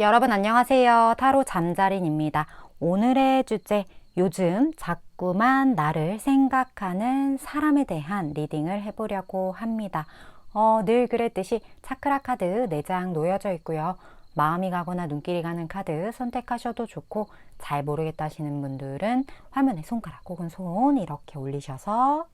여러분 안녕하세요. 타로 잠자린입니다. 오늘의 주제, 요즘 자꾸만 나를 생각하는 사람에 대한 리딩을 해보려고 합니다. 늘 그랬듯이 차크라 카드 4장 놓여져 있고요. 마음이 가거나 눈길이 가는 카드 선택하셔도 좋고, 잘 모르겠다 하시는 분들은 화면에 손가락 혹은 손 이렇게 올리셔서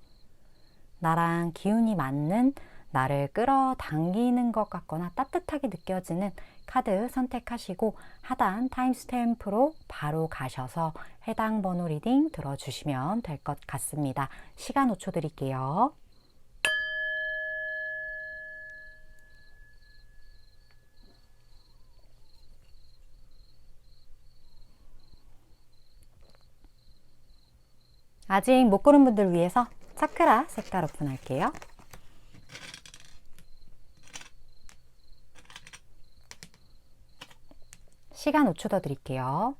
나랑 기운이 맞는, 나를 끌어당기는 것 같거나 따뜻하게 느껴지는 카드 선택하시고 하단 타임스탬프로 바로 가셔서 해당 번호 리딩 들어주시면 될 것 같습니다. 시간 5초 드릴게요. 아직 못 고른 분들 위해서 차크라 색깔 오픈할게요. 시간 5초 더 드릴게요.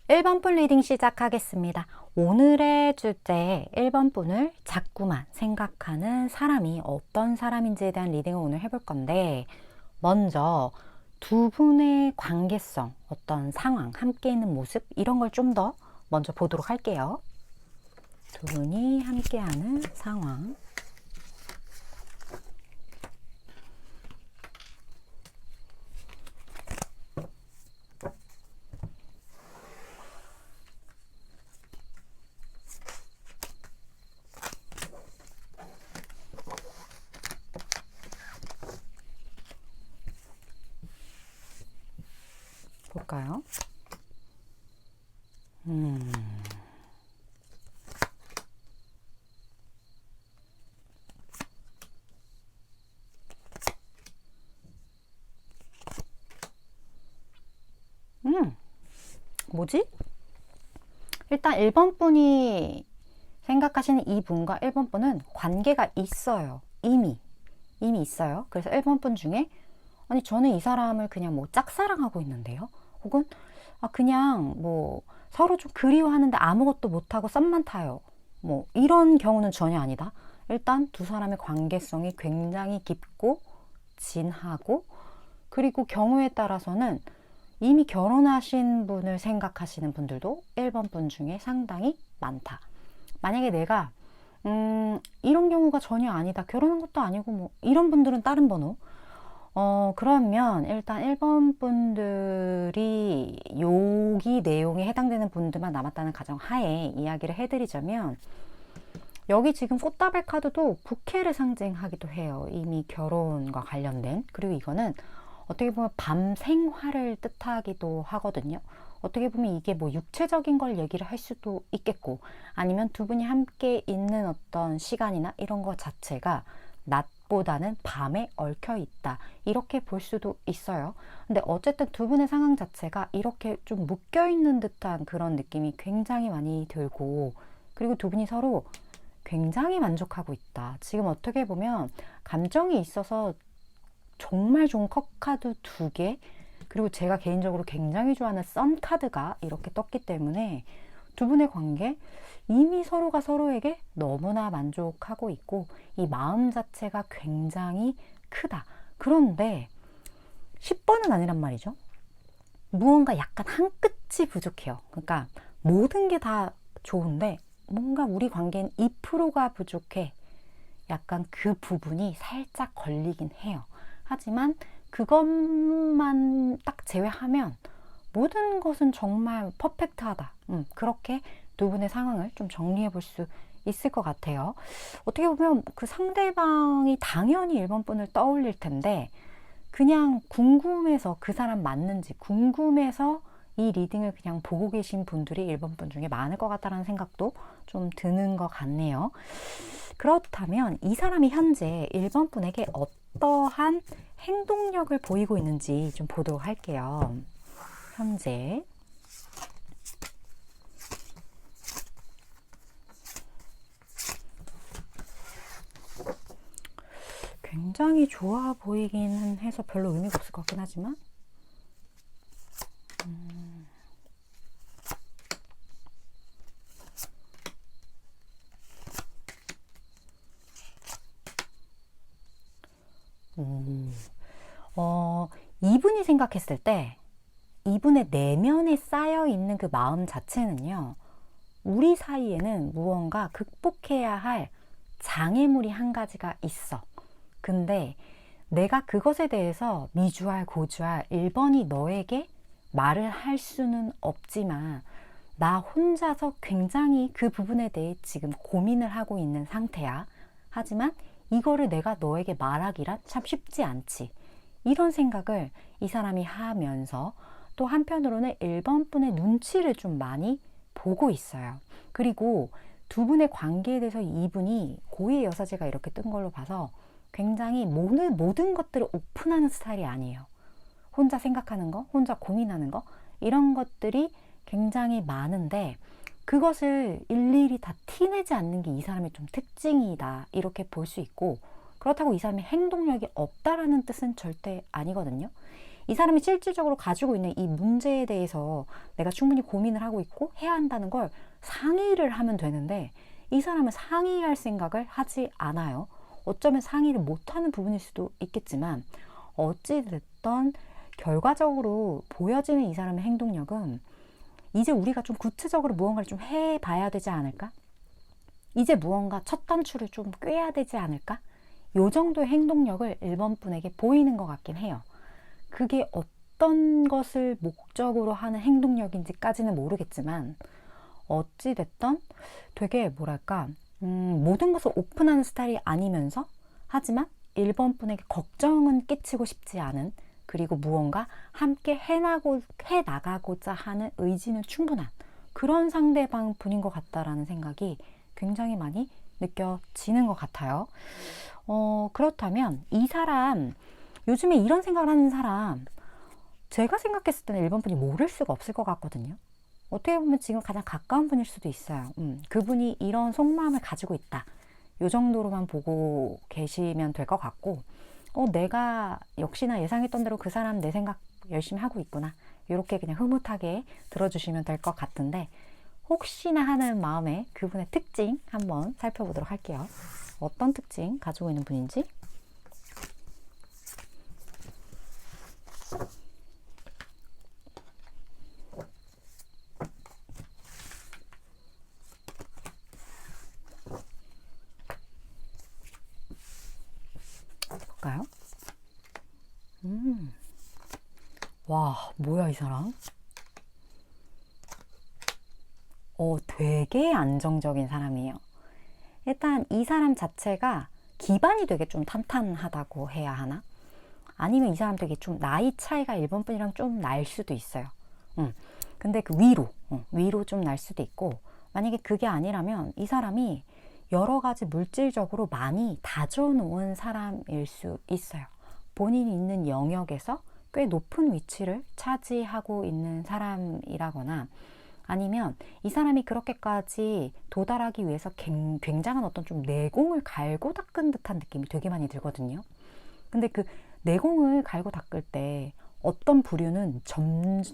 일 번 분 리딩 시작하겠습니다. 오늘의 주제 1번 분을 자꾸만 생각하는 사람이 어떤 사람인지에 대한 리딩을 오늘 해볼 건데, 먼저 두 분의 관계성, 어떤 상황, 함께 있는 모습, 이런 걸 좀 더 먼저 보도록 할게요. 두 분이 함께하는 상황. 볼까요? 뭐지? 일단 1번 분이 생각하시는 이 분과 1번 분은 관계가 있어요. 이미 있어요. 그래서 1번 분 중에, 아니 저는 이 사람을 그냥 뭐 짝사랑하고 있는데요, 혹은 그냥 뭐 서로 좀 그리워하는데 아무것도 못하고 썸만 타요, 뭐 이런 경우는 전혀 아니다. 일단 두 사람의 관계성이 굉장히 깊고 진하고, 그리고 경우에 따라서는 이미 결혼하신 분을 생각하시는 분들도 1번 분 중에 상당히 많다. 만약에 내가 이런 경우가 전혀 아니다, 결혼한 것도 아니고 뭐 이런 분들은 다른 번호. 그러면 일단 1번 분들이 여기 내용에 해당되는 분들만 남았다는 가정 하에 이야기를 해드리자면, 여기 지금 꽃다발 카드도 부케를 상징하기도 해요. 이미 결혼과 관련된. 그리고 이거는 어떻게 보면 밤 생활을 뜻하기도 하거든요. 어떻게 보면 이게 뭐 육체적인 걸 얘기를 할 수도 있겠고, 아니면 두 분이 함께 있는 어떤 시간이나 이런 것 자체가 낮보다는 밤에 얽혀 있다, 이렇게 볼 수도 있어요. 근데 어쨌든 두 분의 상황 자체가 이렇게 좀 묶여 있는 듯한 그런 느낌이 굉장히 많이 들고, 그리고 두 분이 서로 굉장히 만족하고 있다. 지금 어떻게 보면 감정이 있어서 정말 좋은 컵카드 2개, 그리고 제가 개인적으로 굉장히 좋아하는 선 카드가 이렇게 떴기 때문에 두 분의 관계 이미 서로가 서로에게 너무나 만족하고 있고, 이 마음 자체가 굉장히 크다. 그런데 10번은 아니란 말이죠. 무언가 약간 한 끗이 부족해요. 그러니까 모든 게 다 좋은데 뭔가 우리 관계는 2%가 부족해. 약간 그 부분이 살짝 걸리긴 해요. 하지만 그것만 딱 제외하면 모든 것은 정말 퍼펙트하다. 그렇게 두 분의 상황을 좀 정리해 볼 수 있을 것 같아요. 어떻게 보면 그 상대방이 당연히 1번 분을 떠올릴 텐데, 그냥 궁금해서, 그 사람 맞는지 궁금해서 이 리딩을 그냥 보고 계신 분들이 1번 분 중에 많을 것 같다는 생각도 좀 드는 것 같네요. 그렇다면 이 사람이 현재 1번 분에게 어떠한 행동력을 보이고 있는지 좀 보도록 할게요. 현재 굉장히 좋아 보이긴 해서 별로 의미가 없을 것 같긴 하지만 이분이 생각했을 때 이분의 내면에 쌓여 있는 그 마음 자체는요, 우리 사이에는 무언가 극복해야 할 장애물이 한 가지가 있어. 근데 내가 그것에 대해서 미주알 고주알 1번이 너에게 말을 할 수는 없지만 나 혼자서 굉장히 그 부분에 대해 지금 고민을 하고 있는 상태야. 하지만 이거를 내가 너에게 말하기란 참 쉽지 않지. 이런 생각을 이 사람이 하면서 또 한편으로는 1번 분의 눈치를 좀 많이 보고 있어요. 그리고 두 분의 관계에 대해서 이분이 고위의 여사제가 이렇게 뜬 걸로 봐서 굉장히 모든 것들을 오픈하는 스타일이 아니에요. 혼자 생각하는 거, 혼자 고민하는 거, 이런 것들이 굉장히 많은데 그것을 일일이 다 티내지 않는 게 이 사람의 좀 특징이다, 이렇게 볼 수 있고, 그렇다고 이 사람이 행동력이 없다라는 뜻은 절대 아니거든요. 이 사람이 실질적으로 가지고 있는 이 문제에 대해서 내가 충분히 고민을 하고 있고 해야 한다는 걸 상의를 하면 되는데 이 사람은 상의할 생각을 하지 않아요. 어쩌면 상의를 못하는 부분일 수도 있겠지만 어찌됐든 결과적으로 보여지는 이 사람의 행동력은 이제 우리가 좀 구체적으로 무언가를 좀 해봐야 되지 않을까? 이제 무언가 첫 단추를 좀 꿰야 되지 않을까? 요 정도의 행동력을 1번 분에게 보이는 것 같긴 해요. 그게 어떤 것을 목적으로 하는 행동력인지까지는 모르겠지만 어찌됐든 되게 뭐랄까 모든 것을 오픈하는 스타일이 아니면서 하지만 1번 분에게 걱정은 끼치고 싶지 않은, 그리고 무언가 함께 해나가고자 하는 의지는 충분한 그런 상대방 분인 것 같다라는 생각이 굉장히 많이 느껴지는 것 같아요. 그렇다면 이 사람, 요즘에 이런 생각을 하는 사람, 제가 생각했을 때는 1번 분이 모를 수가 없을 것 같거든요. 어떻게 보면 지금 가장 가까운 분일 수도 있어요. 그분이 이런 속마음을 가지고 있다, 이 정도로만 보고 계시면 될 것 같고, 내가 역시나 예상했던 대로 그 사람 내 생각 열심히 하고 있구나, 이렇게 그냥 흐뭇하게 들어주시면 될 것 같은데, 혹시나 하는 마음에 그분의 특징 한번 살펴보도록 할게요. 어떤 특징 가지고 있는 분인지. 볼까요? 와, 뭐야 이 사람? 되게 안정적인 사람이에요. 일단 이 사람 자체가 기반이 되게 좀 탄탄하다고 해야 하나? 아니면 이 사람 되게 좀 나이 차이가 1번 분이랑 좀 날 수도 있어요. 근데 그 위로 좀 날 수도 있고, 만약에 그게 아니라면 이 사람이 여러 가지 물질적으로 많이 다져놓은 사람일 수 있어요. 본인이 있는 영역에서 꽤 높은 위치를 차지하고 있는 사람이라거나, 아니면 이 사람이 그렇게까지 도달하기 위해서 굉장한 어떤 좀 내공을 갈고 닦은 듯한 느낌이 되게 많이 들거든요. 근데 그 내공을 갈고 닦을 때 어떤 부류는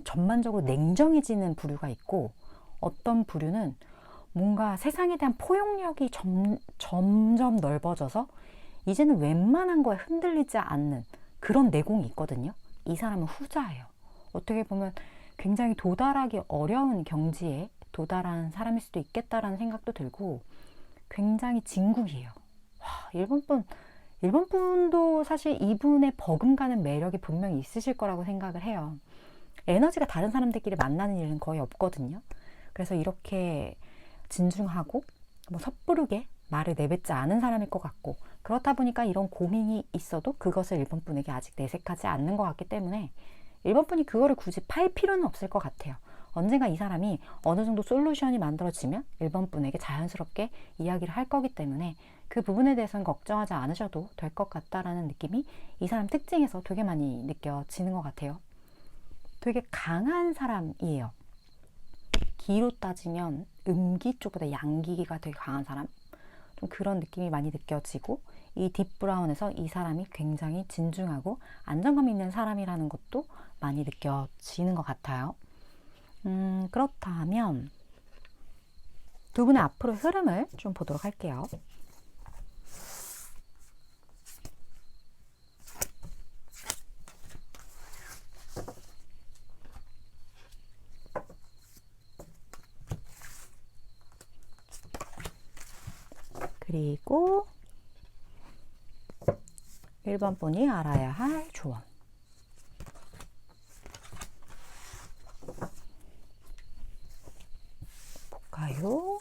전반적으로 냉정해지는 부류가 있고, 어떤 부류는 뭔가 세상에 대한 포용력이 점점 넓어져서 이제는 웬만한 거에 흔들리지 않는 그런 내공이 있거든요. 이 사람은 후자예요. 어떻게 보면 굉장히 도달하기 어려운 경지에 도달한 사람일 수도 있겠다라는 생각도 들고, 굉장히 진국이에요. 와, 일본 분도 사실 이분의 버금가는 매력이 분명히 있으실 거라고 생각을 해요. 에너지가 다른 사람들끼리 만나는 일은 거의 없거든요. 그래서 이렇게 진중하고 섣부르게 말을 내뱉지 않은 사람일 것 같고, 그렇다 보니까 이런 고민이 있어도 그것을 1번 분에게 아직 내색하지 않는 것 같기 때문에 1번 분이 그거를 굳이 팔 필요는 없을 것 같아요. 언젠가 이 사람이 어느 정도 솔루션이 만들어지면 1번 분에게 자연스럽게 이야기를 할 거기 때문에 그 부분에 대해서는 걱정하지 않으셔도 될 것 같다라는 느낌이 이 사람 특징에서 되게 많이 느껴지는 것 같아요. 되게 강한 사람이에요. 기로 따지면 음기 쪽보다 양기가 되게 강한 사람, 좀 그런 느낌이 많이 느껴지고, 이 딥브라운에서 이 사람이 굉장히 진중하고 안정감 있는 사람이라는 것도 많이 느껴지는 것 같아요. 그렇다면 두 분의 앞으로의 흐름을 좀 보도록 할게요. 그리고 1번 분이 알아야 할 조언. 볼까요?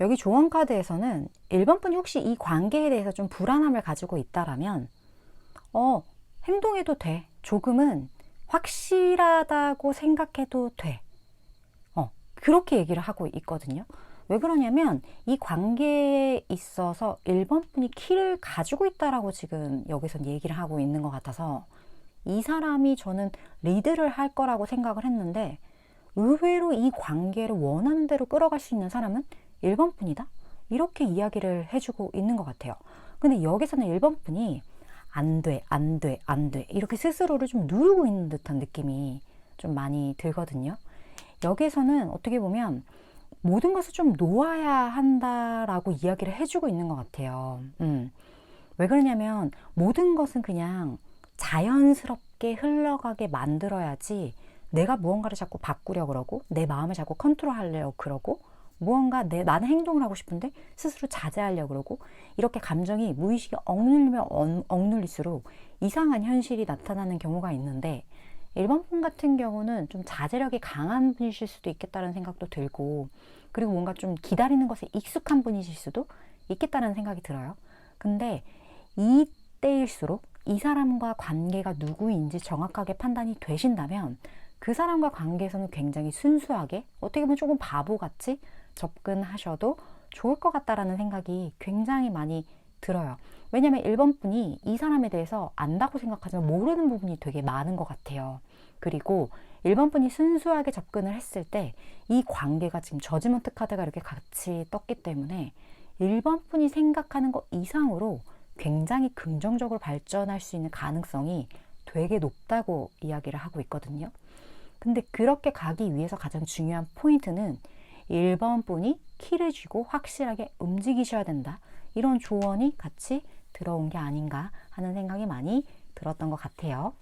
여기 조언 카드에서는 1번 분이 혹시 이 관계에 대해서 좀 불안함을 가지고 있다라면 행동해도 돼. 조금은 확실하다고 생각해도 돼. 그렇게 얘기를 하고 있거든요. 왜 그러냐면 이 관계에 있어서 1번 분이 키를 가지고 있다라고 지금 여기서 얘기를 하고 있는 것 같아서 이 사람이 저는 리드를 할 거라고 생각을 했는데 의외로 이 관계를 원하는 대로 끌어갈 수 있는 사람은 1번 분이다? 이렇게 이야기를 해주고 있는 것 같아요. 근데 여기서는 1번 분이 안 돼, 안 돼, 안 돼. 이렇게 스스로를 좀 누르고 있는 듯한 느낌이 좀 많이 들거든요. 여기에서는 어떻게 보면 모든 것을 좀 놓아야 한다라고 이야기를 해주고 있는 것 같아요. 왜 그러냐면 모든 것은 그냥 자연스럽게 흘러가게 만들어야지 내가 무언가를 자꾸 바꾸려고 그러고 내 마음을 자꾸 컨트롤하려고 그러고 무언가 나는 행동을 하고 싶은데 스스로 자제하려고 그러고 이렇게 감정이 무의식에 억눌리면 억눌릴수록 이상한 현실이 나타나는 경우가 있는데 1번 분 같은 경우는 좀 자제력이 강한 분이실 수도 있겠다는 생각도 들고 그리고 뭔가 좀 기다리는 것에 익숙한 분이실 수도 있겠다는 생각이 들어요. 근데 이때일수록 이 사람과 관계가 누구인지 정확하게 판단이 되신다면 그 사람과 관계에서는 굉장히 순수하게 어떻게 보면 조금 바보같이 접근하셔도 좋을 것 같다라는 생각이 굉장히 많이 들어요. 왜냐면 1번 분이 이 사람에 대해서 안다고 생각하지만 모르는 부분이 되게 많은 것 같아요. 그리고 1번 분이 순수하게 접근을 했을 때 이 관계가 지금 저지먼트 카드가 이렇게 같이 떴기 때문에 1번 분이 생각하는 것 이상으로 굉장히 긍정적으로 발전할 수 있는 가능성이 되게 높다고 이야기를 하고 있거든요. 근데 그렇게 가기 위해서 가장 중요한 포인트는 1번 분이 키를 쥐고 확실하게 움직이셔야 된다. 이런 조언이 같이 들어온 게 아닌가 하는 생각이 많이 들었던 것 같아요.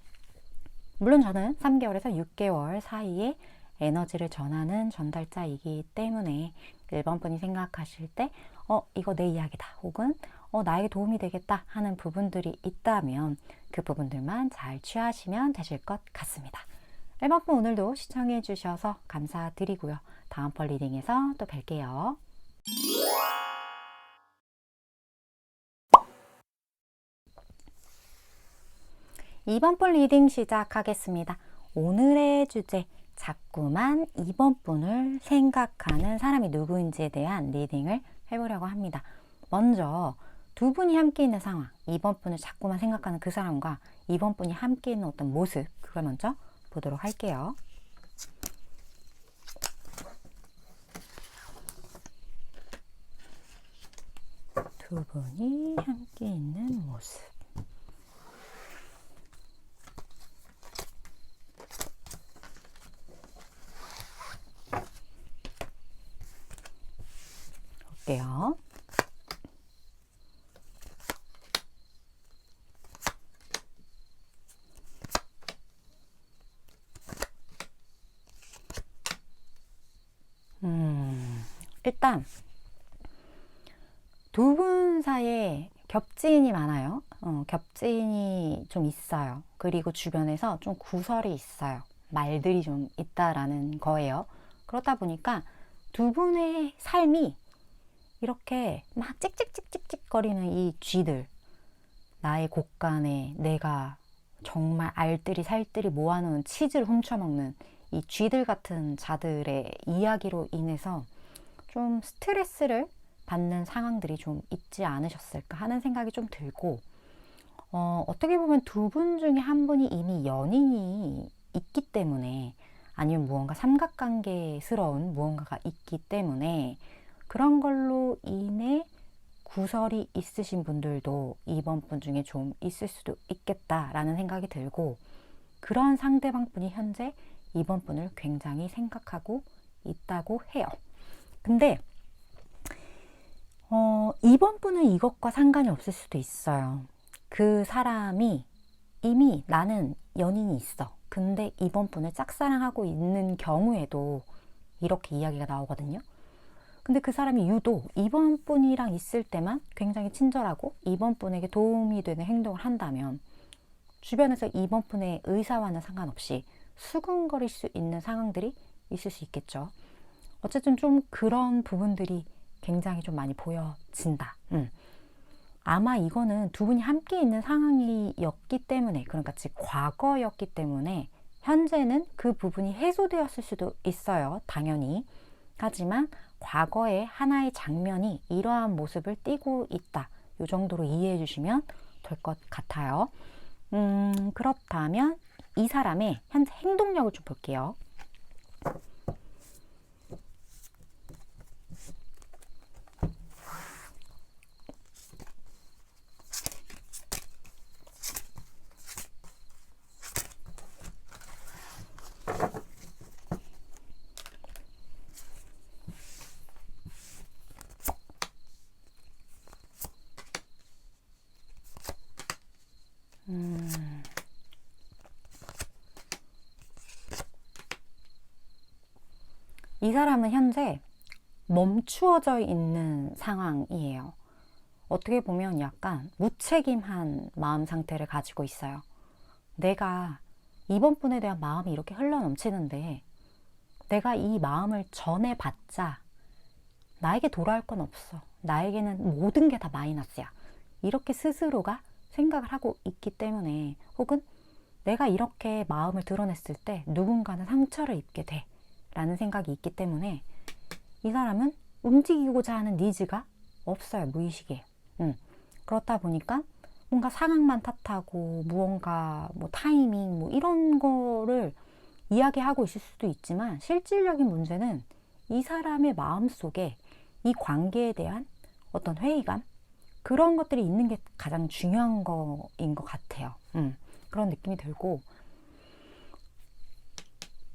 물론 저는 3개월에서 6개월 사이에 에너지를 전하는 전달자이기 때문에 1번 분이 생각하실 때 이거 내 이야기다 혹은 나에게 도움이 되겠다 하는 부분들이 있다면 그 부분들만 잘 취하시면 되실 것 같습니다. 1번 분 오늘도 시청해 주셔서 감사드리고요. 다음 번 리딩에서 또 뵐게요. 2번 분 리딩 시작하겠습니다. 오늘의 주제, 자꾸만 2번 분을 생각하는 사람이 누구인지에 대한 리딩을 해보려고 합니다. 먼저 두 분이 함께 있는 상황, 2번 분을 자꾸만 생각하는 그 사람과 2번 분이 함께 있는 어떤 모습, 그걸 먼저 보도록 할게요. 두 분이 함께 있는 모습. 볼게요. 일단 두 분 사이에 겹지인이 많아요. 겹지인이 좀 있어요. 그리고 주변에서 좀 구설이 있어요. 말들이 좀 있다라는 거예요. 그렇다 보니까 두 분의 삶이 이렇게 막 찍찍찍찍찍거리는 이 쥐들, 나의 곳간에 내가 정말 알뜰히 살뜰히 모아놓은 치즈를 훔쳐먹는 이 쥐들 같은 자들의 이야기로 인해서 좀 스트레스를 받는 상황들이 좀 있지 않으셨을까 하는 생각이 좀 들고 어떻게 보면 두 분 중에 한 분이 이미 연인이 있기 때문에 아니면 무언가 삼각관계스러운 무언가가 있기 때문에 그런 걸로 인해 구설이 있으신 분들도 이번 분 중에 좀 있을 수도 있겠다라는 생각이 들고 그런 상대방 분이 현재 이번 분을 굉장히 생각하고 있다고 해요. 근데 이번 분은 이것과 상관이 없을 수도 있어요. 그 사람이 이미 나는 연인이 있어. 근데 이번 분을 짝사랑하고 있는 경우에도 이렇게 이야기가 나오거든요. 근데 그 사람이 유독 이번 분이랑 있을 때만 굉장히 친절하고 이번 분에게 도움이 되는 행동을 한다면 주변에서 이번 분의 의사와는 상관없이 수근거릴 수 있는 상황들이 있을 수 있겠죠. 어쨌든 좀 그런 부분들이 굉장히 좀 많이 보여진다. 아마 이거는 두 분이 함께 있는 상황이었기 때문에, 그러니까 즉 과거였기 때문에 현재는 그 부분이 해소되었을 수도 있어요. 당연히. 하지만 과거의 하나의 장면이 이러한 모습을 띠고 있다. 이 정도로 이해해 주시면 될 것 같아요. 그렇다면 이 사람의 현재 행동력을 좀 볼게요. 이 사람은 현재 멈추어져 있는 상황이에요. 어떻게 보면 약간 무책임한 마음 상태를 가지고 있어요. 내가 이번 분에 대한 마음이 이렇게 흘러넘치는데 내가 이 마음을 전해봤자 나에게 돌아올 건 없어. 나에게는 모든 게 다 마이너스야. 이렇게 스스로가 생각을 하고 있기 때문에 혹은 내가 이렇게 마음을 드러냈을 때 누군가는 상처를 입게 돼 라는 생각이 있기 때문에 이 사람은 움직이고자 하는 니즈가 없어요. 무의식에. 그렇다 보니까 뭔가 상황만 탓하고 무언가 뭐 타이밍 뭐 이런 거를 이야기하고 있을 수도 있지만 실질적인 문제는 이 사람의 마음속에 이 관계에 대한 어떤 회의감 그런 것들이 있는 게 가장 중요한 거인 것 같아요. 그런 느낌이 들고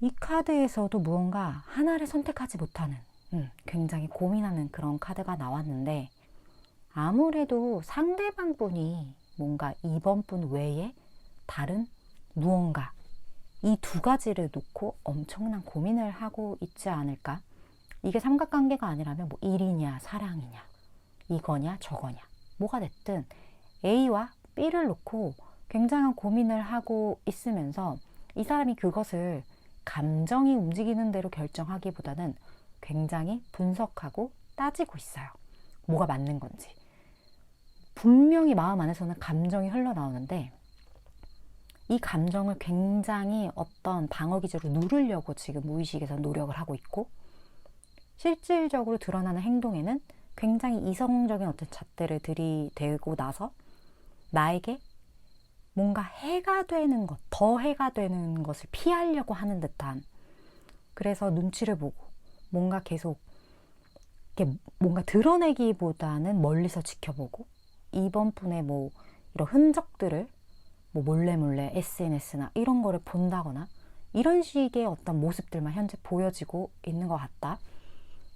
이 카드에서도 무언가 하나를 선택하지 못하는 굉장히 고민하는 그런 카드가 나왔는데 아무래도 상대방 분이 뭔가 이번 분 외에 다른 무언가 이 두 가지를 놓고 엄청난 고민을 하고 있지 않을까? 이게 삼각관계가 아니라면 뭐 일이냐 사랑이냐 이거냐 저거냐 뭐가 됐든 A와 B를 놓고 굉장한 고민을 하고 있으면서 이 사람이 그것을 감정이 움직이는 대로 결정하기보다는 굉장히 분석하고 따지고 있어요. 뭐가 맞는 건지. 분명히 마음 안에서는 감정이 흘러나오는데 이 감정을 굉장히 어떤 방어 기제로 누르려고 지금 무의식에서 노력을 하고 있고 실질적으로 드러나는 행동에는 굉장히 이성적인 어떤 잣대를 들이대고 나서 나에게 뭔가 해가 되는 것, 더 해가 되는 것을 피하려고 하는 듯한 그래서 눈치를 보고 뭔가 계속 이렇게 뭔가 드러내기보다는 멀리서 지켜보고 이번 분의 뭐 이런 흔적들을 뭐 몰래 SNS나 이런 거를 본다거나 이런 식의 어떤 모습들만 현재 보여지고 있는 것 같다.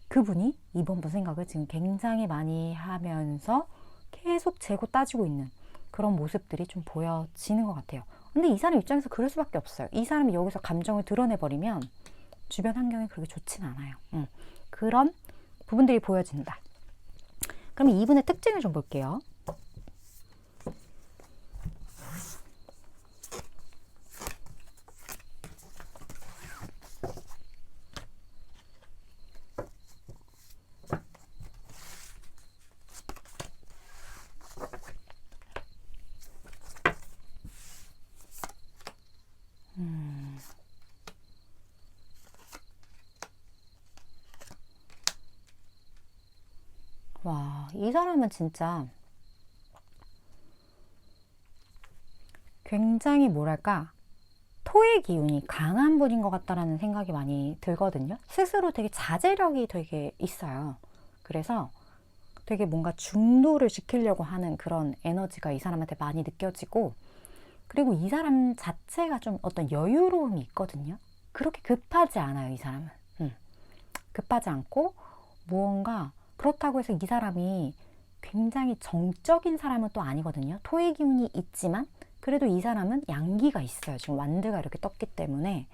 그분이 이번 분 생각을 지금 굉장히 많이 하면서 계속 재고 따지고 있는 그런 모습들이 좀 보여지는 것 같아요. 근데 이 사람 입장에서 그럴 수밖에 없어요. 이 사람이 여기서 감정을 드러내버리면 주변 환경이 그렇게 좋진 않아요. 그런 부분들이 보여진다. 그럼 이분의 특징을 좀 볼게요. 와, 이 사람은 진짜 굉장히 뭐랄까 토의 기운이 강한 분인 것 같다라는 생각이 많이 들거든요. 스스로 되게 자제력이 되게 있어요. 그래서 되게 뭔가 중도를 지키려고 하는 그런 에너지가 이 사람한테 많이 느껴지고, 그리고 이 사람 자체가 좀 어떤 여유로움이 있거든요. 그렇게 급하지 않아요, 이 사람은. 급하지 않고 무언가, 그렇다고 해서 이 사람이 굉장히 정적인 사람은 또 아니거든요. 토의 기운이 있지만 그래도 이 사람은 양기가 있어요. 지금 완드가 이렇게 떴기 때문에,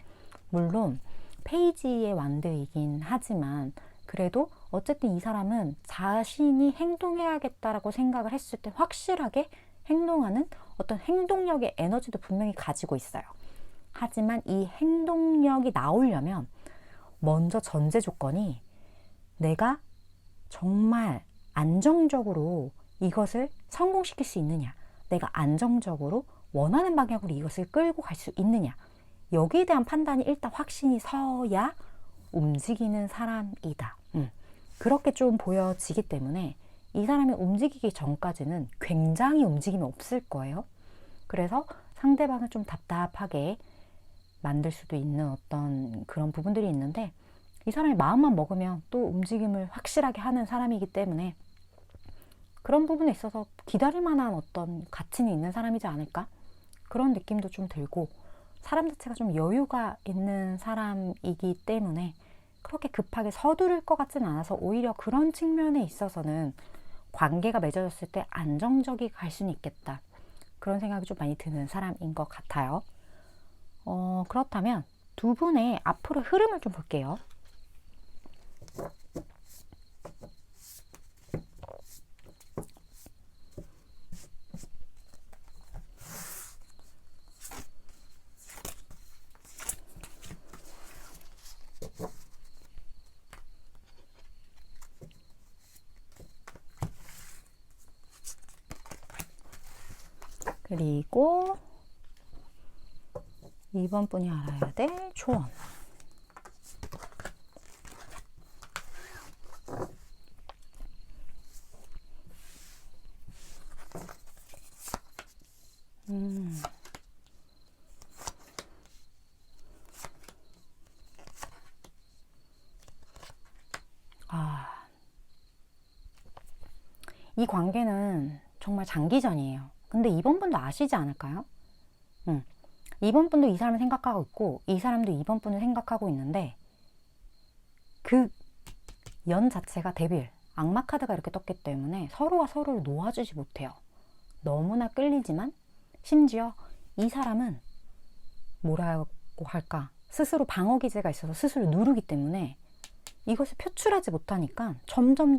물론 페이지의 완드이긴 하지만 그래도 어쨌든 이 사람은 자신이 행동해야겠다라고 생각을 했을 때 확실하게 행동하는 어떤 행동력의 에너지도 분명히 가지고 있어요. 하지만 이 행동력이 나오려면 먼저 전제 조건이 내가 정말 안정적으로 이것을 성공시킬 수 있느냐, 내가 안정적으로 원하는 방향으로 이것을 끌고 갈 수 있느냐, 여기에 대한 판단이 일단 확신이 서야 움직이는 사람이다. 그렇게 좀 보여지기 때문에 이 사람이 움직이기 전까지는 굉장히 움직임이 없을 거예요. 그래서 상대방을 좀 답답하게 만들 수도 있는 어떤 그런 부분들이 있는데, 이 사람이 마음만 먹으면 또 움직임을 확실하게 하는 사람이기 때문에 그런 부분에 있어서 기다릴 만한 어떤 가치는 있는 사람이지 않을까? 그런 느낌도 좀 들고, 사람 자체가 좀 여유가 있는 사람이기 때문에 그렇게 급하게 서두를 것 같지는 않아서 오히려 그런 측면에 있어서는 관계가 맺어졌을 때 안정적이 갈 수는 있겠다. 그런 생각이 좀 많이 드는 사람인 것 같아요. 그렇다면 두 분의 앞으로 흐름을 좀 볼게요. 그리고 이번 분이 알아야 될 조언. 이 관계는 정말 장기전이에요. 근데 이번 분도 아시지 않을까요? 이번 분도 이 사람을 생각하고 있고 이 사람도 이번 분을 생각하고 있는데, 그 연 자체가 데빌, 악마 카드가 이렇게 떴기 때문에 서로가 서로를 놓아주지 못해요. 너무나 끌리지만 심지어 이 사람은 뭐라고 할까, 스스로 방어 기제가 있어서 스스로 누르기 때문에 이것을 표출하지 못하니까 점점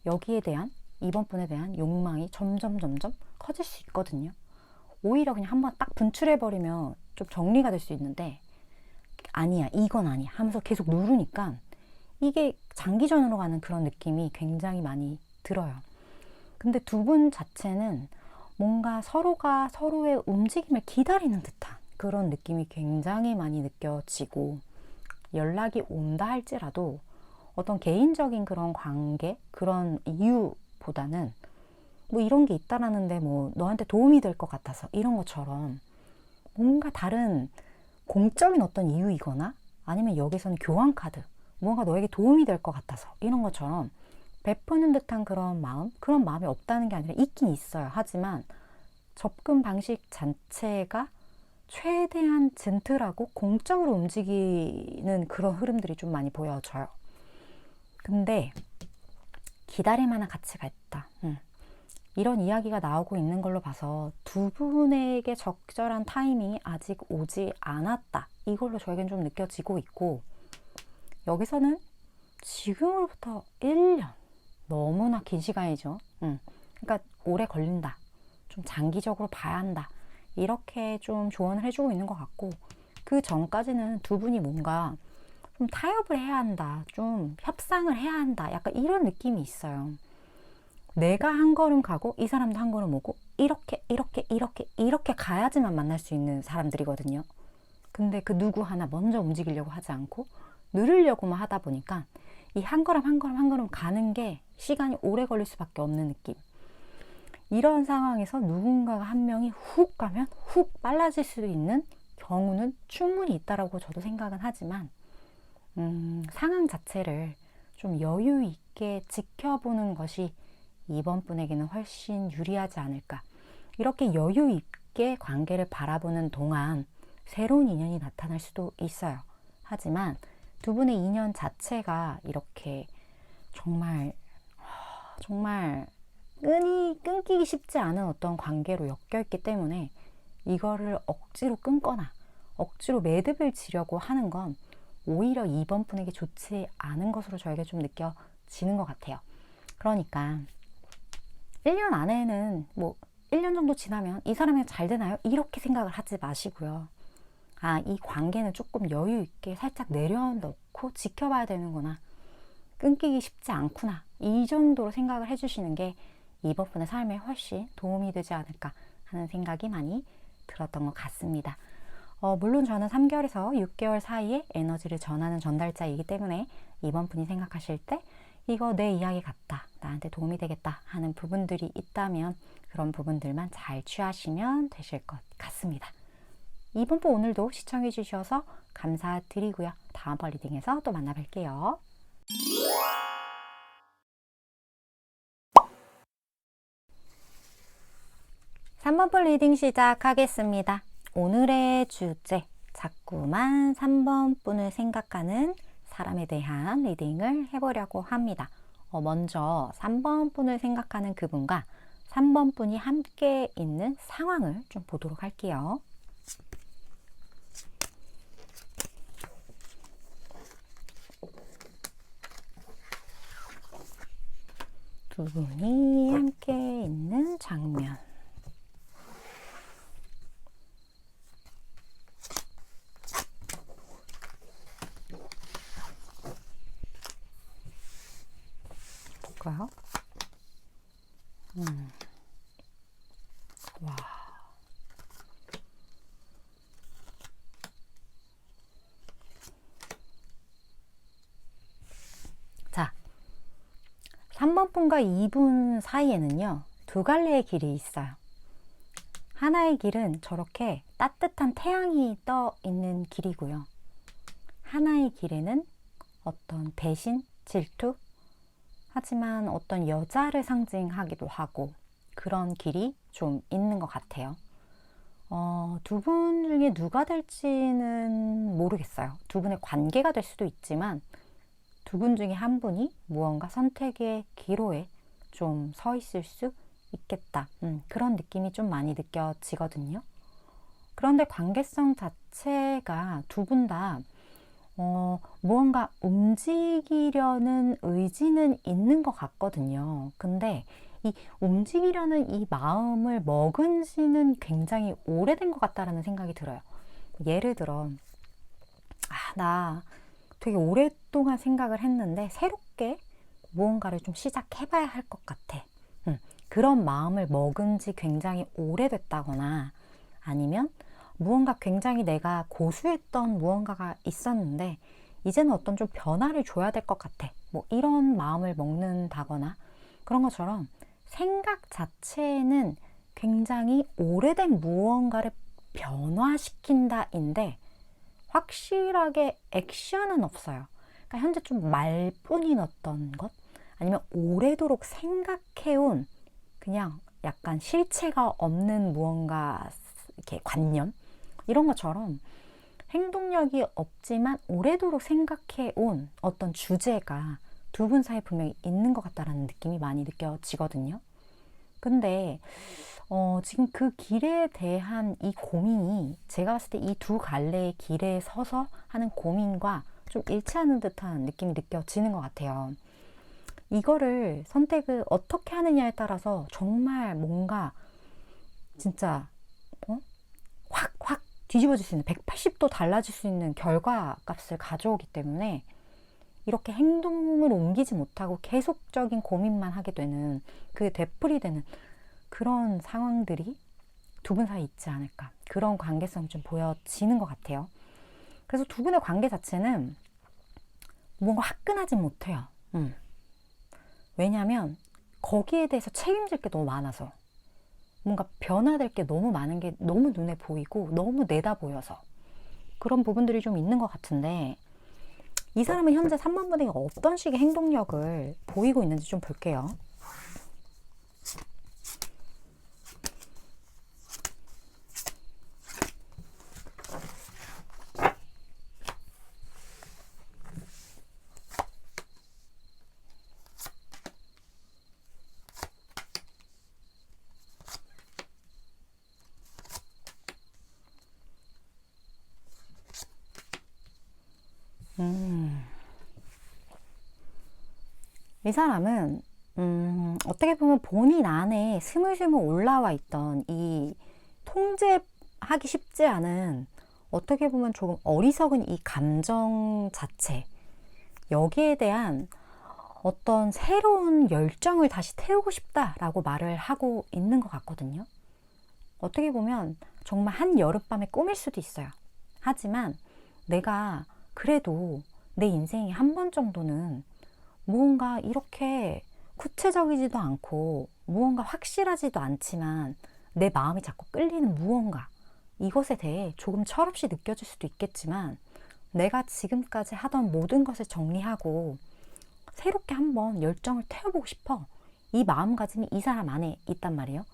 여기에 대한, 이번 분에 대한 욕망이 점점 커질 수 있거든요. 오히려 그냥 한번 딱 분출해버리면 좀 정리가 될 수 있는데, 아니야, 이건 아니야 하면서 계속 누르니까 이게 장기전으로 가는 그런 느낌이 굉장히 많이 들어요. 근데 두 분 자체는 뭔가 서로가 서로의 움직임을 기다리는 듯한 그런 느낌이 굉장히 많이 느껴지고, 연락이 온다 할지라도 어떤 개인적인 그런 관계, 그런 이유보다는 뭐 이런 게 있다라는데 뭐 너한테 도움이 될 것 같아서, 이런 것처럼 뭔가 다른 공적인 어떤 이유이거나 아니면 여기서는 교환 카드, 뭔가 너에게 도움이 될 것 같아서, 이런 것처럼 베푸는 듯한 그런 마음, 그런 마음이 없다는 게 아니라 있긴 있어요. 하지만 접근 방식 자체가 최대한 젠틀하고 공적으로 움직이는 그런 흐름들이 좀 많이 보여져요. 근데 기다릴 만한 가치가 있다. 이런 이야기가 나오고 있는 걸로 봐서 두 분에게 적절한 타이밍이 아직 오지 않았다. 이걸로 저에겐 좀 느껴지고 있고, 여기서는 지금으로부터 1년, 너무나 긴 시간이죠. 그러니까 오래 걸린다. 좀 장기적으로 봐야 한다. 이렇게 좀 조언을 해주고 있는 것 같고, 그 전까지는 두 분이 뭔가 좀 타협을 해야 한다. 좀 협상을 해야 한다. 약간 이런 느낌이 있어요. 내가 한 걸음 가고 이 사람도 한 걸음 오고 이렇게 가야지만 만날 수 있는 사람들이거든요. 근데 그 누구 하나 먼저 움직이려고 하지 않고 누르려고만 하다 보니까 이 한 걸음 가는 게 시간이 오래 걸릴 수밖에 없는 느낌. 이런 상황에서 누군가가 한 명이 훅 가면 훅 빨라질 수 있는 경우는 충분히 있다라고 저도 생각은 하지만 상황 자체를 좀 여유 있게 지켜보는 것이 이번 분에게는 훨씬 유리하지 않을까. 이렇게 여유 있게 관계를 바라보는 동안 새로운 인연이 나타날 수도 있어요. 하지만 두 분의 인연 자체가 이렇게 정말 끊기기 쉽지 않은 어떤 관계로 엮여있기 때문에 이거를 억지로 끊거나 억지로 매듭을 지려고 하는 건 오히려 이번 분에게 좋지 않은 것으로 저에게 좀 느껴지는 것 같아요. 그러니까 1년 안에는 1년 정도 지나면 이 사람이랑 잘 되나요? 이렇게 생각을 하지 마시고요. 이 관계는 조금 여유 있게 살짝 내려놓고 지켜봐야 되는구나. 끊기기 쉽지 않구나. 이 정도로 생각을 해주시는 게 이번 분의 삶에 훨씬 도움이 되지 않을까 하는 생각이 많이 들었던 것 같습니다. 물론 저는 3개월에서 6개월 사이에 에너지를 전하는 전달자이기 때문에 이번 분이 생각하실 때 이거 내 이야기 같다, 나한테 도움이 되겠다 하는 부분들이 있다면 그런 부분들만 잘 취하시면 되실 것 같습니다. 이번 분 오늘도 시청해 주셔서 감사드리고요. 다음번 리딩에서 또 만나뵐게요. 3번분 리딩 시작하겠습니다. 오늘의 주제, 자꾸만 3번분을 생각하는 사람에 대한 리딩을 해보려고 합니다. 먼저 3번분을 생각하는 그분과 3번분이 함께 있는 상황을 좀 보도록 할게요. 두 분이 함께 있는 장면. 볼까요? 와. 자, 3번 분과 2분 사이에는요, 두 갈래의 길이 있어요. 하나의 길은 저렇게 따뜻한 태양이 떠 있는 길이고요. 하나의 길에는 어떤 배신, 질투, 하지만 어떤 여자를 상징하기도 하고 그런 길이 좀 있는 것 같아요. 두 분 중에 누가 될지는 모르겠어요. 두 분의 관계가 될 수도 있지만 두 분 중에 한 분이 무언가 선택의 기로에 좀 서 있을 수 있겠다. 그런 느낌이 좀 많이 느껴지거든요. 그런데 관계성 자체가 두 분 다 무언가 움직이려는 의지는 있는 것 같거든요. 근데 이 움직이려는 이 마음을 먹은 지는 굉장히 오래된 것 같다라는 생각이 들어요. 예를 들어, 나 되게 오랫동안 생각을 했는데 새롭게 무언가를 좀 시작해봐야 할 것 같아. 그런 마음을 먹은 지 굉장히 오래됐다거나 아니면 무언가 굉장히 내가 고수했던 무언가가 있었는데 이제는 어떤 좀 변화를 줘야 될 것 같아. 이런 마음을 먹는다거나 그런 것처럼 생각 자체는 굉장히 오래된 무언가를 변화시킨다인데 확실하게 액션은 없어요. 그러니까 현재 좀 말뿐인 어떤 것 아니면 오래도록 생각해온 그냥 약간 실체가 없는 무언가 이렇게 관념 이런 것처럼 행동력이 없지만 오래도록 생각해온 어떤 주제가 두 분 사이에 분명히 있는 것 같다라는 느낌이 많이 느껴지거든요. 근데 지금 그 길에 대한 이 고민이 제가 봤을 때 이 두 갈래의 길에 서서 하는 고민과 좀 일치하는 듯한 느낌이 느껴지는 것 같아요. 이거를 선택을 어떻게 하느냐에 따라서 정말 뭔가 진짜 확 뒤집어질 수 있는 180도 달라질 수 있는 결과값을 가져오기 때문에 이렇게 행동을 옮기지 못하고 계속적인 고민만 하게 되는 그게 되풀이되는 그런 상황들이 두 분 사이에 있지 않을까 그런 관계성이 좀 보여지는 것 같아요. 그래서 두 분의 관계 자체는 뭔가 화끈하지 못해요. 왜냐하면 거기에 대해서 책임질 게 너무 많아서 뭔가 변화될 게 너무 많은 게 너무 눈에 보이고 너무 내다 보여서 그런 부분들이 좀 있는 것 같은데, 이 사람은 현재 3번 분에게 어떤 식의 행동력을 보이고 있는지 좀 볼게요. 이 사람은 어떻게 보면 본인 안에 스물스물 올라와 있던 이 통제하기 쉽지 않은, 어떻게 보면 조금 어리석은 이 감정 자체, 여기에 대한 어떤 새로운 열정을 다시 태우고 싶다라고 말을 하고 있는 것 같거든요. 어떻게 보면 정말 한 여름밤의 꿈일 수도 있어요. 하지만 내가 그래도 내 인생에 한 번 정도는 무언가 이렇게 구체적이지도 않고 무언가 확실하지도 않지만 내 마음이 자꾸 끌리는 무언가, 이것에 대해 조금 철없이 느껴질 수도 있겠지만 내가 지금까지 하던 모든 것을 정리하고 새롭게 한번 열정을 태워보고 싶어, 이 마음가짐이 이 사람 안에 있단 말이에요.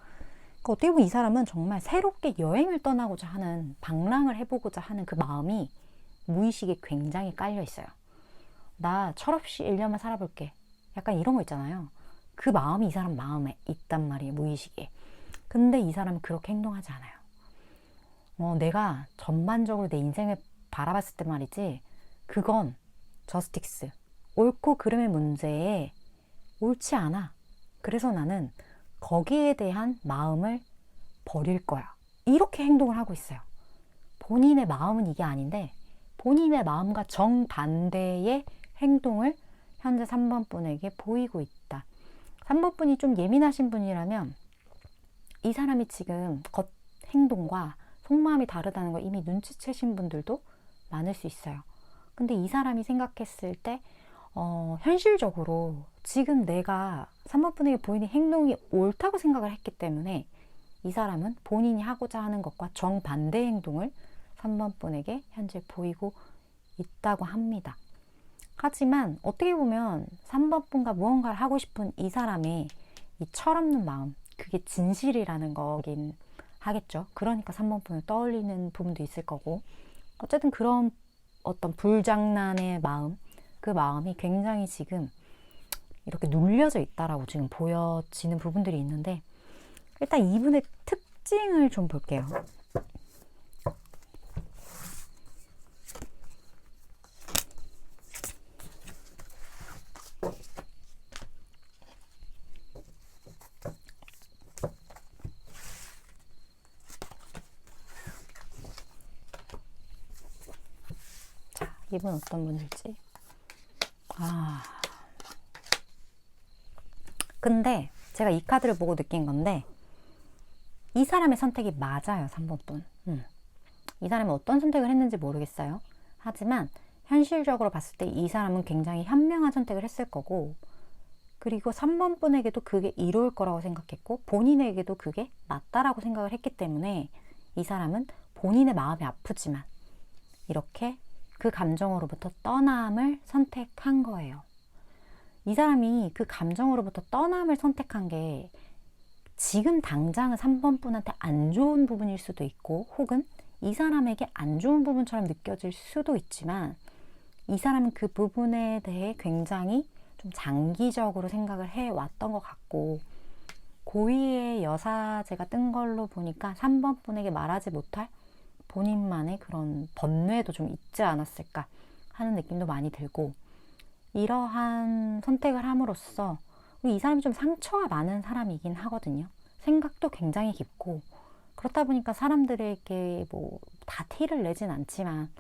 그러니까 어떻게 보면 이 사람은 정말 새롭게 여행을 떠나고자 하는, 방랑을 해보고자 하는 그 마음이 무의식에 굉장히 깔려 있어요. 나 철없이 1년만 살아볼게, 약간 이런 거 있잖아요. 그 마음이 이 사람 마음에 있단 말이에요, 무의식에. 근데 이 사람은 그렇게 행동하지 않아요. 내가 전반적으로 내 인생을 바라봤을 때 말이지, 그건 저스틱스, 옳고 그름의 문제에 옳지 않아. 그래서 나는 거기에 대한 마음을 버릴 거야, 이렇게 행동을 하고 있어요. 본인의 마음은 이게 아닌데 본인의 마음과 정반대의 행동을 현재 3번 분에게 보이고 있다. 3번 분이 좀 예민하신 분이라면 이 사람이 지금 겉 행동과 속마음이 다르다는 걸 이미 눈치채신 분들도 많을 수 있어요. 근데 이 사람이 생각했을 때 현실적으로 지금 내가 3번 분에게 보이는 행동이 옳다고 생각을 했기 때문에 이 사람은 본인이 하고자 하는 것과 정반대 행동을 3번 분에게 현재 보이고 있다고 합니다. 하지만 어떻게 보면 3번 분과 무언가를 하고 싶은 이 사람의 이 철없는 마음, 그게 진실이라는 거긴 하겠죠. 그러니까 3번 분을 떠올리는 부분도 있을 거고, 어쨌든 그런 어떤 불장난의 마음, 그 마음이 굉장히 지금 이렇게 눌려져 있다라고 지금 보여지는 부분들이 있는데, 일단 이분의 특징을 좀 볼게요. 자, 이분 어떤 분일지. 근데 제가 이 카드를 보고 느낀 건데, 이 사람의 선택이 맞아요, 3번 분. 이 사람이 어떤 선택을 했는지 모르겠어요. 하지만 현실적으로 봤을 때 이 사람은 굉장히 현명한 선택을 했을 거고, 그리고 3번 분에게도 그게 이로울 거라고 생각했고 본인에게도 그게 맞다라고 생각을 했기 때문에 이 사람은 본인의 마음이 아프지만 이렇게 그 감정으로부터 떠남을 선택한 거예요. 이 사람이 그 감정으로부터 떠남을 선택한 게 지금 당장은 3번 분한테 안 좋은 부분일 수도 있고, 혹은 이 사람에게 안 좋은 부분처럼 느껴질 수도 있지만, 이 사람은 그 부분에 대해 굉장히 좀 장기적으로 생각을 해왔던 것 같고, 고위의 여사제가 뜬 걸로 보니까 3번 분에게 말하지 못할 본인만의 그런 번뇌도 좀 있지 않았을까 하는 느낌도 많이 들고, 이러한 선택을 함으로써 이 사람이 좀 상처가 많은 사람이긴 하거든요. 생각도 굉장히 깊고, 그렇다 보니까 사람들에게 뭐 다 티를 내진 않지만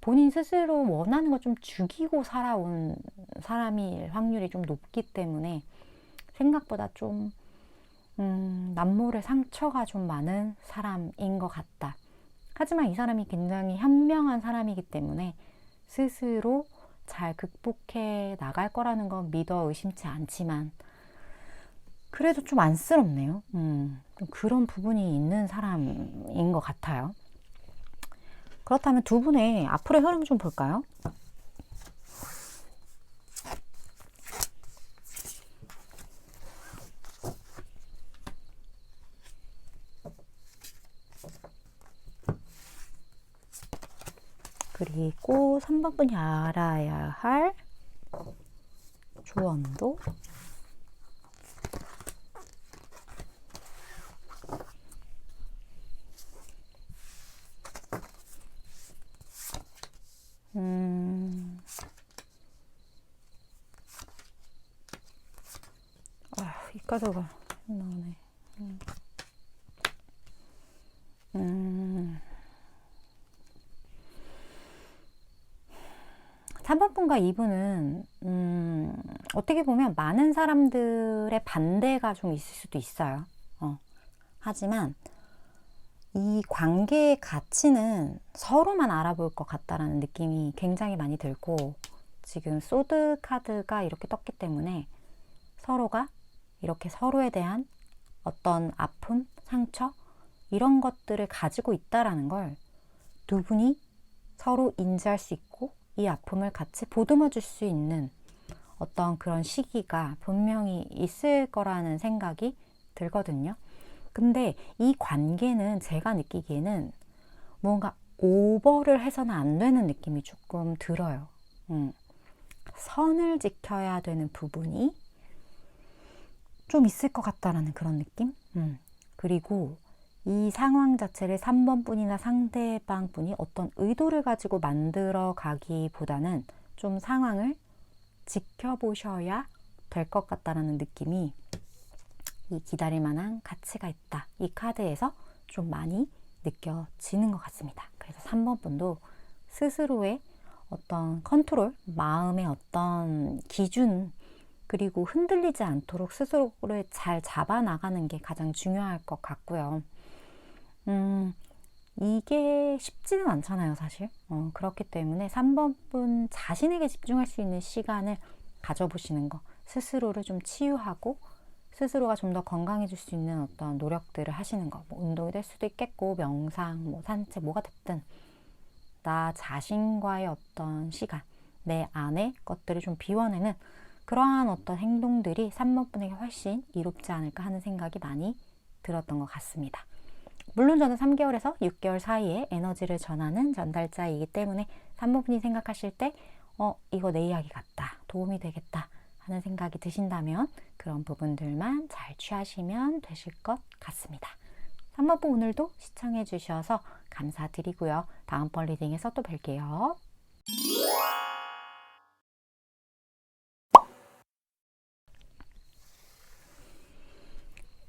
본인 스스로 원하는 걸 좀 죽이고 살아온 사람일 확률이 좀 높기 때문에 생각보다 좀 남모를 상처가 좀 많은 사람인 것 같다. 하지만 이 사람이 굉장히 현명한 사람이기 때문에 스스로 잘 극복해 나갈 거라는 건 믿어 의심치 않지만, 그래도 좀 안쓰럽네요. 좀 그런 부분이 있는 사람인 것 같아요. 그렇다면 두 분의 앞으로의 흐름 좀 볼까요? 그리고 3번 분이 알아야 할 조언도 이 카드가 나오네. 3번 분과 2분은 어떻게 보면 많은 사람들의 반대가 좀 있을 수도 있어요. 하지만 이 관계의 가치는 서로만 알아볼 것 같다라는 느낌이 굉장히 많이 들고, 지금 소드 카드가 이렇게 떴기 때문에 서로가 이렇게 서로에 대한 어떤 아픔, 상처 이런 것들을 가지고 있다라는 걸 두 분이 서로 인지할 수 있고 이 아픔을 같이 보듬어 줄 수 있는 어떤 그런 시기가 분명히 있을 거라는 생각이 들거든요. 근데 이 관계는 제가 느끼기에는 뭔가 오버를 해서는 안 되는 느낌이 조금 들어요. 선을 지켜야 되는 부분이 좀 있을 것 같다라는 그런 느낌? 그리고 이 상황 자체를 3번 분이나 상대방 분이 어떤 의도를 가지고 만들어 가기보다는 좀 상황을 지켜보셔야 될 것 같다라는 느낌이, 이 기다릴 만한 가치가 있다, 이 카드에서 좀 많이 느껴지는 것 같습니다. 그래서 3번 분도 스스로의 어떤 컨트롤, 마음의 어떤 기준, 그리고 흔들리지 않도록 스스로를 잘 잡아나가는 게 가장 중요할 것 같고요. 이게 쉽지는 않잖아요, 사실. 그렇기 때문에 3번 분 자신에게 집중할 수 있는 시간을 가져보시는 거, 스스로를 좀 치유하고 스스로가 좀 더 건강해질 수 있는 어떤 노력들을 하시는 거, 뭐 운동이 될 수도 있겠고, 명상, 뭐 산책, 뭐가 됐든 나 자신과의 어떤 시간, 내 안의 것들을 좀 비워내는 그러한 어떤 행동들이 3번 분에게 훨씬 이롭지 않을까 하는 생각이 많이 들었던 것 같습니다. 물론 저는 3개월에서 6개월 사이에 에너지를 전하는 전달자이기 때문에 3번 분이 생각하실 때 이거 내 이야기 같다, 도움이 되겠다 하는 생각이 드신다면 그런 부분들만 잘 취하시면 되실 것 같습니다. 3번 분 오늘도 시청해 주셔서 감사드리고요. 다음번 리딩에서 또 뵐게요.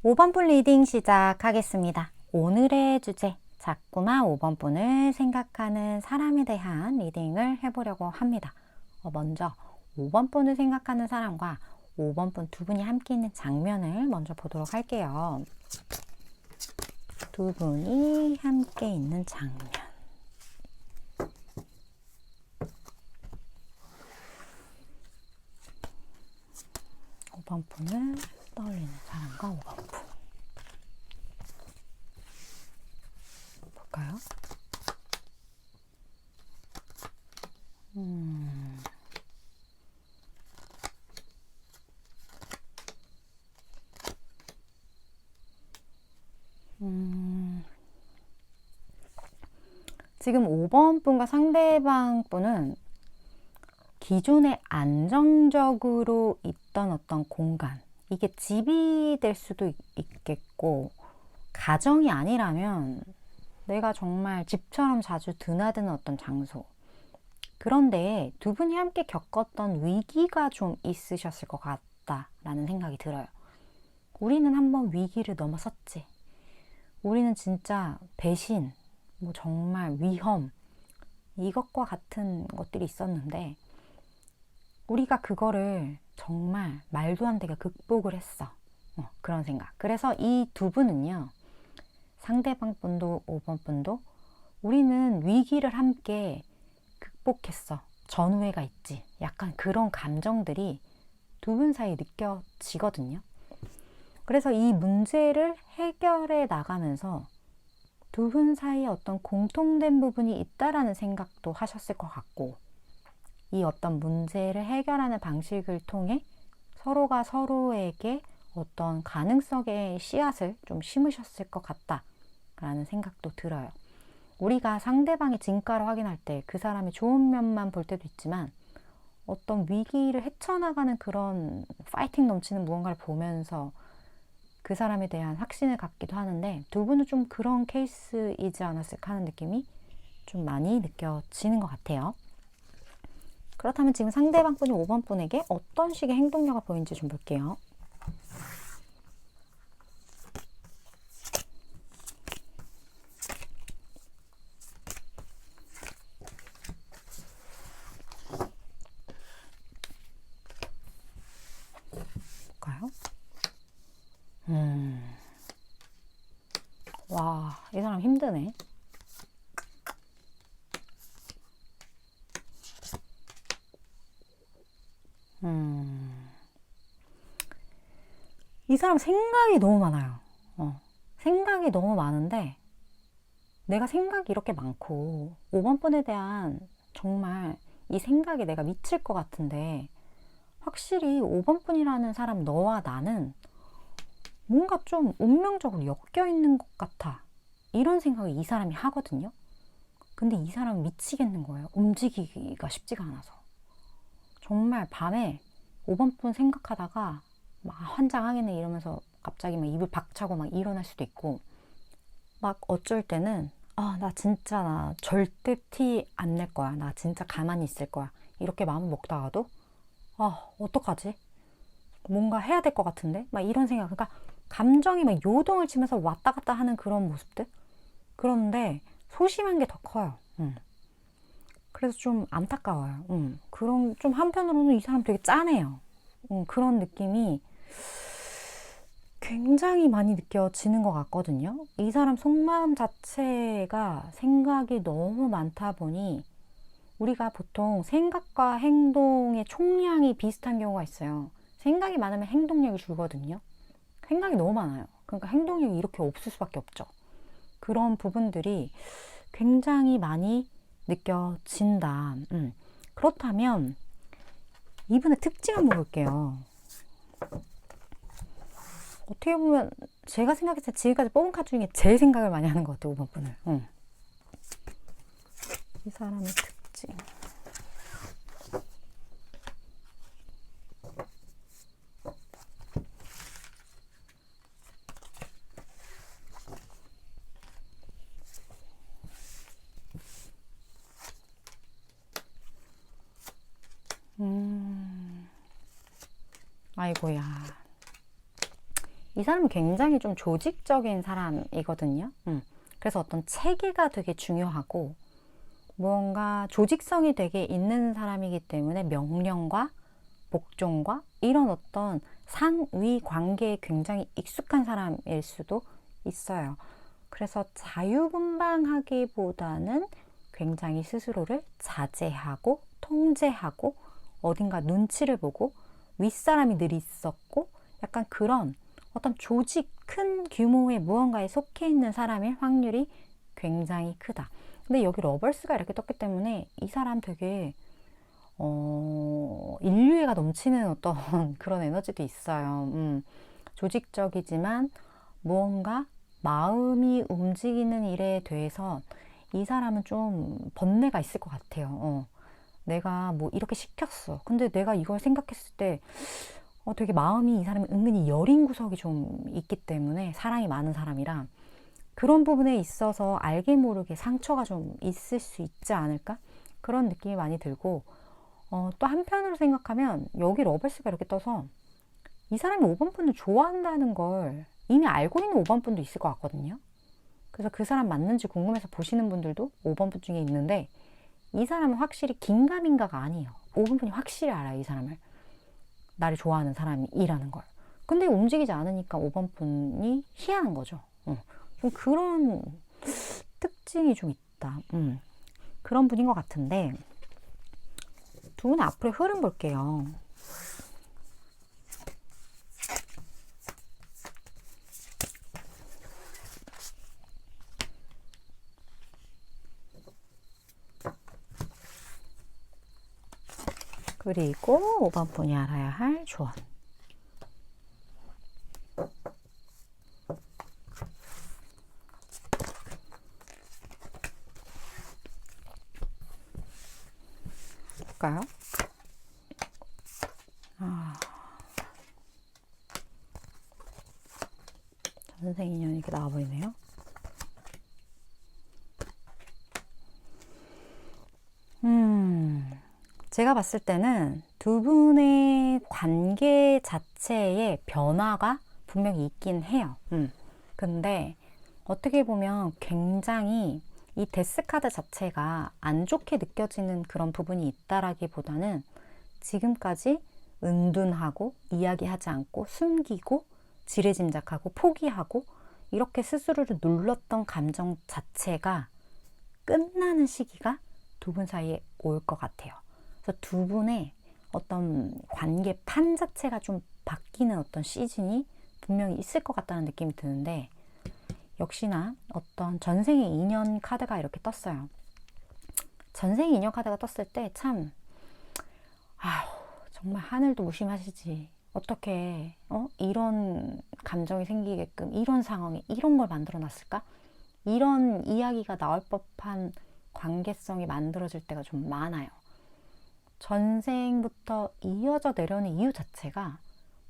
5번 분 리딩 시작하겠습니다. 오늘의 주제, 자꾸만 5번 분을 생각하는 사람에 대한 리딩을 해보려고 합니다. 먼저 5번 분을 생각하는 사람과 5번 분 두 분이 함께 있는 장면을 먼저 보도록 할게요. 두 분이 함께 있는 장면. 5번 분을 떠올리는 사람과 5번 분. 볼까요? 지금 5번 분과 상대방 분은 기존에 안정적으로 있던 어떤 공간, 이게 집이 될 수도 있겠고, 가정이 아니라면 내가 정말 집처럼 자주 드나드는 어떤 장소, 그런데 두 분이 함께 겪었던 위기가 좀 있으셨을 것 같다라는 생각이 들어요. 우리는 한번 위기를 넘어섰지. 우리는 진짜 배신, 뭐 정말 위험, 이것과 같은 것들이 있었는데 우리가 그거를 정말 말도 안 되게 극복을 했어. 그런 생각. 그래서 이 두 분은요, 상대방 분도 5번 분도 우리는 위기를 함께 극복했어. 전우회가 있지. 약간 그런 감정들이 두 분 사이에 느껴지거든요. 그래서 이 문제를 해결해 나가면서 두 분 사이에 어떤 공통된 부분이 있다라는 생각도 하셨을 것 같고, 이 어떤 문제를 해결하는 방식을 통해 서로가 서로에게 어떤 가능성의 씨앗을 좀 심으셨을 것 같다라는 생각도 들어요. 우리가 상대방의 진가를 확인할 때 그 사람의 좋은 면만 볼 때도 있지만, 어떤 위기를 헤쳐나가는 그런 파이팅 넘치는 무언가를 보면서 그 사람에 대한 확신을 갖기도 하는데, 두 분은 좀 그런 케이스이지 않았을까 하는 느낌이 좀 많이 느껴지는 것 같아요. 그렇다면 지금 상대방 분이 5번 분에게 어떤 식의 행동력을 보이는지 좀 볼게요. 볼까요? 와, 이 사람 힘드네. 이 사람 생각이 너무 많아요. 생각이 너무 많은데, 내가 생각이 이렇게 많고 5번 분에 대한 정말 이 생각에 내가 미칠 것 같은데, 확실히 5번 분이라는 사람 너와 나는 뭔가 좀 운명적으로 엮여 있는 것 같아, 이런 생각을 이 사람이 하거든요. 근데 이 사람은 미치겠는 거예요. 움직이기가 쉽지가 않아서. 정말 밤에 5번 분 생각하다가 막 환장하겠네 이러면서 갑자기 막 입을 박차고 막 일어날 수도 있고, 막 어쩔 때는 나 진짜 나 절대 티 안 낼 거야, 나 진짜 가만히 있을 거야, 이렇게 마음을 먹다가도 어떡하지? 뭔가 해야 될 것 같은데? 막 이런 생각. 그러니까 감정이 막 요동을 치면서 왔다 갔다 하는 그런 모습들? 그런데 소심한 게 더 커요. 그래서 좀 안타까워요. 그런, 좀 한편으로는 이 사람 되게 짠해요. 그런 느낌이 굉장히 많이 느껴지는 것 같거든요. 이 사람 속마음 자체가 생각이 너무 많다 보니, 우리가 보통 생각과 행동의 총량이 비슷한 경우가 있어요. 생각이 많으면 행동력이 줄거든요. 생각이 너무 많아요. 그러니까 행동력이 이렇게 없을 수밖에 없죠. 그런 부분들이 굉장히 많이 느껴진다. 그렇다면 이분의 특징 한번 볼게요. 어떻게 보면 제가 생각했을 때 지금까지 뽑은 카드 중에 제일 생각을 많이 하는 것 같아요. 5번 분을. 이 사람의 특징. 아이고야. 이 사람은 굉장히 좀 조직적인 사람이거든요. 그래서 어떤 체계가 되게 중요하고, 무언가 조직성이 되게 있는 사람이기 때문에 명령과 복종과 이런 어떤 상위 관계에 굉장히 익숙한 사람일 수도 있어요. 그래서 자유분방하기보다는 굉장히 스스로를 자제하고 통제하고, 어딘가 눈치를 보고, 윗사람이 늘 있었고, 약간 그런 어떤 조직, 큰 규모의 무언가에 속해 있는 사람일 확률이 굉장히 크다. 근데 여기 러벌스가 이렇게 떴기 때문에 이 사람 되게 인류애가 넘치는 어떤 그런 에너지도 있어요. 조직적이지만 무언가 마음이 움직이는 일에 대해서 이 사람은 좀 번뇌가 있을 것 같아요. 내가 뭐 이렇게 시켰어. 근데 내가 이걸 생각했을 때 되게 마음이, 이 사람이 은근히 여린 구석이 좀 있기 때문에, 사랑이 많은 사람이라 그런 부분에 있어서 알게 모르게 상처가 좀 있을 수 있지 않을까? 그런 느낌이 많이 들고, 또 한편으로 생각하면 여기 러벌스가 이렇게 떠서 이 사람이 5번 분을 좋아한다는 걸 이미 알고 있는 5번 분도 있을 것 같거든요. 그래서 그 사람 맞는지 궁금해서 보시는 분들도 5번 분 중에 있는데, 이 사람은 확실히 긴가민가가 아니에요. 5번 분이 확실히 알아요, 이 사람을. 나를 좋아하는 사람이라는 걸. 근데 움직이지 않으니까 5번 분이 희한한 거죠. 좀 그런 특징이 좀 있다. 그런 분인 것 같은데, 두 분의 앞으로의 흐름 볼게요. 그리고 5번 분이 알아야 할 조언. 볼까요? 전생 인연이 이렇게 나와버리네요. 제가 봤을 때는 두 분의 관계 자체의 변화가 분명히 있긴 해요. 근데 어떻게 보면 굉장히 이 데스카드 자체가 안 좋게 느껴지는 그런 부분이 있다라기보다는 지금까지 은둔하고 이야기하지 않고 숨기고 지레짐작하고 포기하고 이렇게 스스로를 눌렀던 감정 자체가 끝나는 시기가 두 분 사이에 올 것 같아요. 그래서 두 분의 어떤 관계 판 자체가 좀 바뀌는 어떤 시즌이 분명히 있을 것 같다는 느낌이 드는데, 역시나 어떤 전생의 인연 카드가 이렇게 떴어요. 전생의 인연 카드가 떴을 때 참, 정말 하늘도 무심하시지. 어떻게 이런 감정이 생기게끔 이런 상황에 이런 걸 만들어 놨을까? 이런 이야기가 나올 법한 관계성이 만들어질 때가 좀 많아요. 전생부터 이어져 내려오는 이유 자체가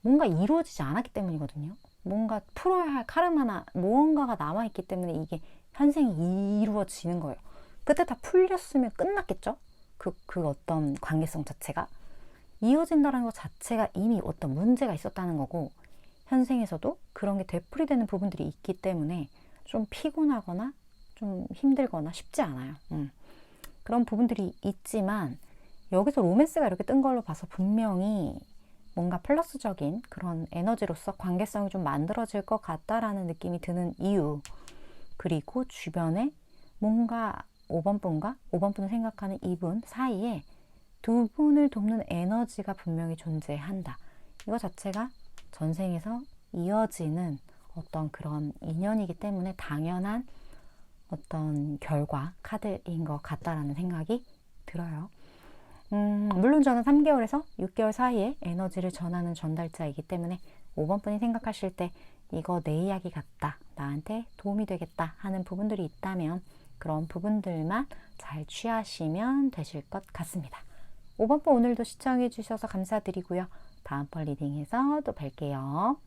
뭔가 이루어지지 않았기 때문이거든요. 뭔가 풀어야 할 카르마나 무언가가 남아있기 때문에 이게 현생이 이루어지는 거예요. 그때 다 풀렸으면 끝났겠죠? 그 어떤 관계성 자체가. 이어진다는 것 자체가 이미 어떤 문제가 있었다는 거고, 현생에서도 그런 게 되풀이되는 부분들이 있기 때문에 좀 피곤하거나 좀 힘들거나 쉽지 않아요. 그런 부분들이 있지만, 여기서 로맨스가 이렇게 뜬 걸로 봐서 분명히 뭔가 플러스적인 그런 에너지로서 관계성이 좀 만들어질 것 같다라는 느낌이 드는 이유, 그리고 주변에 뭔가 5번 분을 생각하는 이분 사이에 두 분을 돕는 에너지가 분명히 존재한다. 이거 자체가 전생에서 이어지는 어떤 그런 인연이기 때문에 당연한 어떤 결과 카드인 것 같다라는 생각이 들어요. 물론 저는 3개월에서 6개월 사이에 에너지를 전하는 전달자이기 때문에 5번 분이 생각하실 때 이거 내 이야기 같다, 나한테 도움이 되겠다 하는 부분들이 있다면 그런 부분들만 잘 취하시면 되실 것 같습니다. 5번 분 오늘도 시청해 주셔서 감사드리고요. 다음번 리딩에서 또 뵐게요.